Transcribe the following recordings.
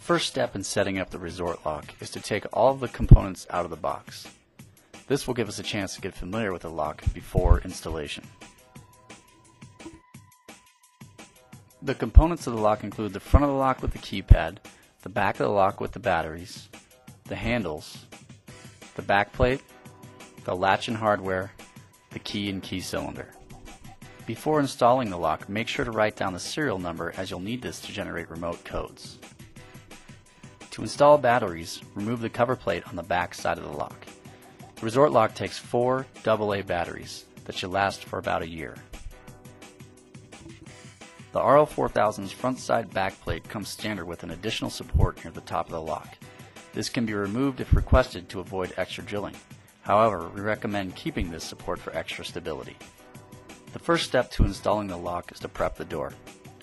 first step in setting up the Resort Lock is to take all of the components out of the box. This will give us a chance to get familiar with the lock before installation. The components of the lock include the front of the lock with the keypad, the back of the lock with the batteries, the handles, the back plate, the latch and hardware, the key and key cylinder. Before installing the lock, make sure to write down the serial number as you'll need this to generate remote codes. To install batteries, remove the cover plate on the back side of the lock. The Resort Lock takes 4 AA batteries that should last for about a year. The RL4000's front side back plate comes standard with an additional support near the top of the lock. This can be removed if requested to avoid extra drilling. However, we recommend keeping this support for extra stability. The first step to installing the lock is to prep the door.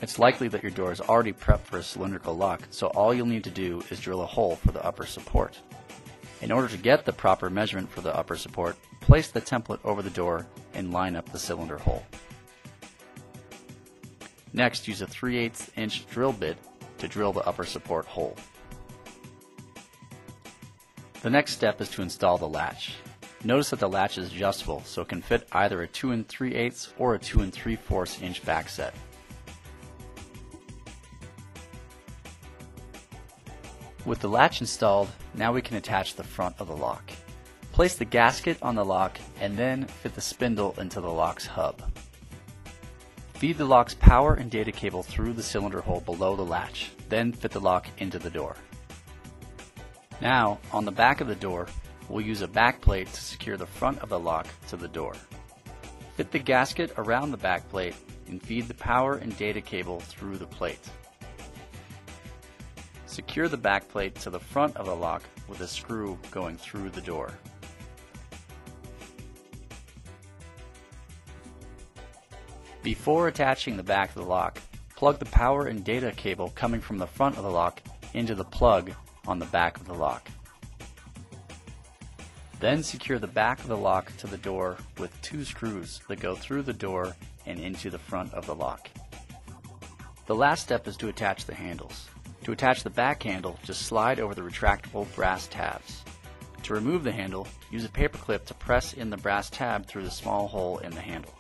It's likely that your door is already prepped for a cylindrical lock, so all you'll need to do is drill a hole for the upper support. In order to get the proper measurement for the upper support, place the template over the door and line up the cylinder hole. Next, use a 3/8 inch drill bit to drill the upper support hole. The next step is to install the latch. Notice that the latch is adjustable, so it can fit either a 2 3/8 or a 2 3/4 inch back set. With the latch installed, now we can attach the front of the lock. Place the gasket on the lock and then fit the spindle into the lock's hub. Feed the lock's power and data cable through the cylinder hole below the latch, then fit the lock into the door. Now, on the back of the door, we'll use a back plate to secure the front of the lock to the door. Fit the gasket around the back plate and feed the power and data cable through the plate. Secure the back plate to the front of the lock with a screw going through the door. Before attaching the back of the lock, plug the power and data cable coming from the front of the lock into the plug on the back of the lock. Then secure the back of the lock to the door with 2 screws that go through the door and into the front of the lock. The last step is to attach the handles. To attach the back handle, just slide over the retractable brass tabs. To remove the handle, use a paper clip to press in the brass tab through the small hole in the handle.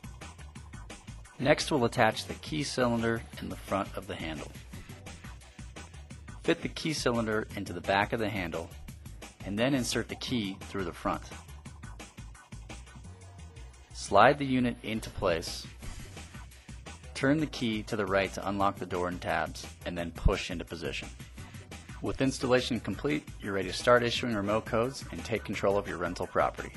Next, we'll attach the key cylinder in the front of the handle. Fit the key cylinder into the back of the handle and then insert the key through the front. Slide the unit into place. Turn the key to the right to unlock the door and tabs and then push into position. With installation complete, you're ready to start issuing remote codes and take control of your rental property.